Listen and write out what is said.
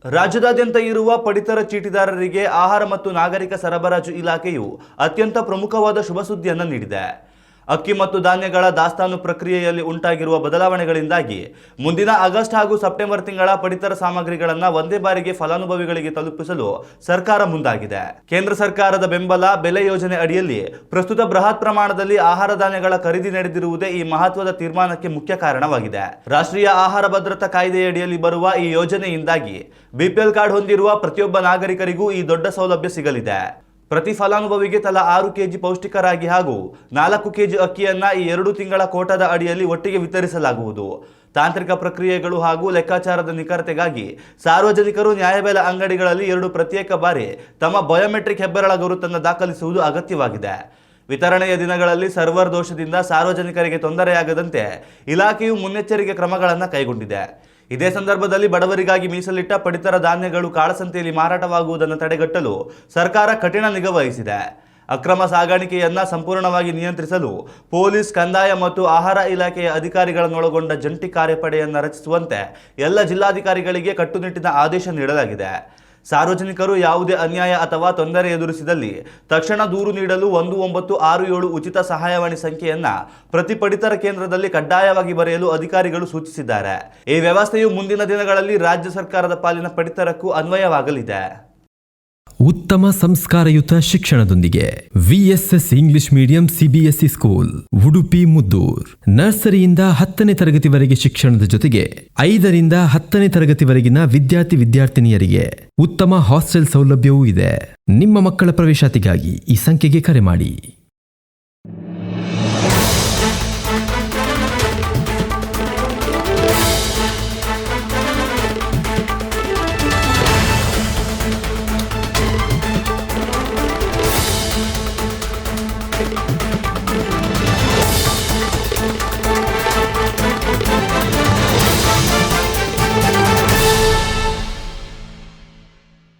ರಾಜ್ಯದಾದ್ಯಂತ ಇರುವ ಪಡಿತರ ಚೀಟಿದಾರರಿಗೆ ಆಹಾರ ಮತ್ತು ನಾಗರಿಕ ಸರಬರಾಜು ಇಲಾಖೆಯು ಅತ್ಯಂತ ಪ್ರಮುಖವಾದ ಶುಭ ಸುದ್ದಿಯನ್ನು ನೀಡಿದೆ. ಅಕ್ಕಿ ಮತ್ತು ಧಾನ್ಯಗಳ ದಾಸ್ತಾನು ಪ್ರಕ್ರಿಯೆಯಲ್ಲಿ ಉಂಟಾಗಿರುವ ಬದಲಾವಣೆಗಳಿಂದಾಗಿ ಮುಂದಿನ ಆಗಸ್ಟ್ ಹಾಗೂ ಸೆಪ್ಟೆಂಬರ್ ತಿಂಗಳ ಪಡಿತರ ಸಾಮಗ್ರಿಗಳನ್ನು ಒಂದೇ ಬಾರಿಗೆ ಫಲಾನುಭವಿಗಳಿಗೆ ತಲುಪಿಸಲು ಸರ್ಕಾರ ಮುಂದಾಗಿದೆ. ಕೇಂದ್ರ ಸರ್ಕಾರದ ಬೆಂಬಲ ಬೆಲೆ ಯೋಜನೆ ಅಡಿಯಲ್ಲಿ ಪ್ರಸ್ತುತ ಬೃಹತ್ ಪ್ರಮಾಣದಲ್ಲಿ ಆಹಾರ ಧಾನ್ಯಗಳ ಖರೀದಿ ನಡೆದಿರುವುದೇ ಈ ಮಹತ್ವದ ತೀರ್ಮಾನಕ್ಕೆ ಮುಖ್ಯ ಕಾರಣವಾಗಿದೆ. ರಾಷ್ಟ್ರೀಯ ಆಹಾರ ಭದ್ರತಾ ಕಾಯ್ದೆಯಡಿಯಲ್ಲಿ ಬರುವ ಈ ಯೋಜನೆಯಿಂದಾಗಿ ಬಿಪಿಎಲ್ ಕಾರ್ಡ್ ಹೊಂದಿರುವ ಪ್ರತಿಯೊಬ್ಬ ನಾಗರಿಕರಿಗೂ ಈ ದೊಡ್ಡ ಸೌಲಭ್ಯ ಸಿಗಲಿದೆ. ಪ್ರತಿ ಫಲಾನುಭವಿಗೆ ತಲಾ 6 ಕೆಜಿ ಪೌಷ್ಟಿಕ ರಾಗಿ ಹಾಗೂ 4 ಕೆಜಿ ಅಕ್ಕಿಯನ್ನು ಈ 2 ತಿಂಗಳ ಕೋಟಾದ ಅಡಿಯಲ್ಲಿ ಒಟ್ಟಿಗೆ ವಿತರಿಸಲಾಗುವುದು. ತಾಂತ್ರಿಕ ಪ್ರಕ್ರಿಯೆಗಳು ಹಾಗೂ ಲೆಕ್ಕಾಚಾರದ ನಿಖರತೆಗಾಗಿ ಸಾರ್ವಜನಿಕರು ನ್ಯಾಯಬೆಲೆ ಅಂಗಡಿಗಳಲ್ಲಿ 2 ಪ್ರತ್ಯೇಕ ಬಾರಿ ತಮ್ಮ ಬಯೋಮೆಟ್ರಿಕ್ ಹೆಬ್ಬೆರಳ ಗುರುತನ್ನು ದಾಖಲಿಸುವುದು ಅಗತ್ಯವಾಗಿದೆ. ವಿತರಣೆಯ ದಿನಗಳಲ್ಲಿ ಸರ್ವರ್ ದೋಷದಿಂದ ಸಾರ್ವಜನಿಕರಿಗೆ ತೊಂದರೆಯಾಗದಂತೆ ಇಲಾಖೆಯು ಮುನ್ನೆಚ್ಚರಿಕೆ ಕ್ರಮಗಳನ್ನು ಕೈಗೊಂಡಿದೆ. ಇದೇ ಸಂದರ್ಭದಲ್ಲಿ ಬಡವರಿಗಾಗಿ ಮೀಸಲಿಟ್ಟ ಪಡಿತರ ಧಾನ್ಯಗಳು ಕಾಳಸಂತೆಯಲ್ಲಿ ಮಾರಾಟವಾಗುವುದನ್ನು ತಡೆಗಟ್ಟಲು ಸರ್ಕಾರ ಕಠಿಣ ನಿಗಾ ವಹಿಸಿದೆ. ಅಕ್ರಮ ಸಾಗಾಣಿಕೆಯನ್ನು ಸಂಪೂರ್ಣವಾಗಿ ನಿಯಂತ್ರಿಸಲು ಪೊಲೀಸ್, ಕಂದಾಯ ಮತ್ತು ಆಹಾರ ಇಲಾಖೆಯ ಅಧಿಕಾರಿಗಳನ್ನೊಳಗೊಂಡ ಜಂಟಿ ಕಾರ್ಯಪಡೆಯನ್ನು ರಚಿಸುವಂತೆ ಎಲ್ಲ ಜಿಲ್ಲಾಧಿಕಾರಿಗಳಿಗೆ ಕಟ್ಟುನಿಟ್ಟಿನ ಆದೇಶ ನೀಡಲಾಗಿದೆ. ಸಾರ್ವಜನಿಕರು ಯಾವುದೇ ಅನ್ಯಾಯ ಅಥವಾ ತೊಂದರೆ ಎದುರಿಸಿದಲ್ಲಿ ತಕ್ಷಣ ದೂರು ನೀಡಲು 1967 ಉಚಿತ ಸಹಾಯವಾಣಿ ಸಂಖ್ಯೆಯನ್ನು ಪ್ರತಿ ಪಡಿತರ ಕೇಂದ್ರದಲ್ಲಿ ಕಡ್ಡಾಯವಾಗಿ ಬರೆಯಲು ಅಧಿಕಾರಿಗಳು ಸೂಚಿಸಿದ್ದಾರೆ. ಈ ವ್ಯವಸ್ಥೆಯು ಮುಂದಿನ ದಿನಗಳಲ್ಲಿ ರಾಜ್ಯ ಸರ್ಕಾರದ ಪಾಲಿನ ಪಡಿತರಕ್ಕೂ ಅನ್ವಯವಾಗಲಿದೆ. ಉತ್ತಮ ಸಂಸ್ಕಾರಯುತ ಶಿಕ್ಷಣದೊಂದಿಗೆ VSS English medium CBSE school Udupi Muddur. ನರ್ಸರಿಯಿಂದ 10ನೇ ತರಗತಿವರೆಗೆ ಶಿಕ್ಷಣದ ಜೊತೆಗೆ 5ರಿಂದ 10ನೇ ತರಗತಿವರೆಗಿನ ವಿದ್ಯಾರ್ಥಿನಿಯರಿಗೆ ಉತ್ತಮ ಹಾಸ್ಟೆಲ್ ಸೌಲಭ್ಯವೂ ಇದೆ. ನಿಮ್ಮ ಮಕ್ಕಳ ಪ್ರವೇಶಾತಿಗಾಗಿ ಈ ಸಂಖ್ಯೆಗೆ ಕರೆ ಮಾಡಿ.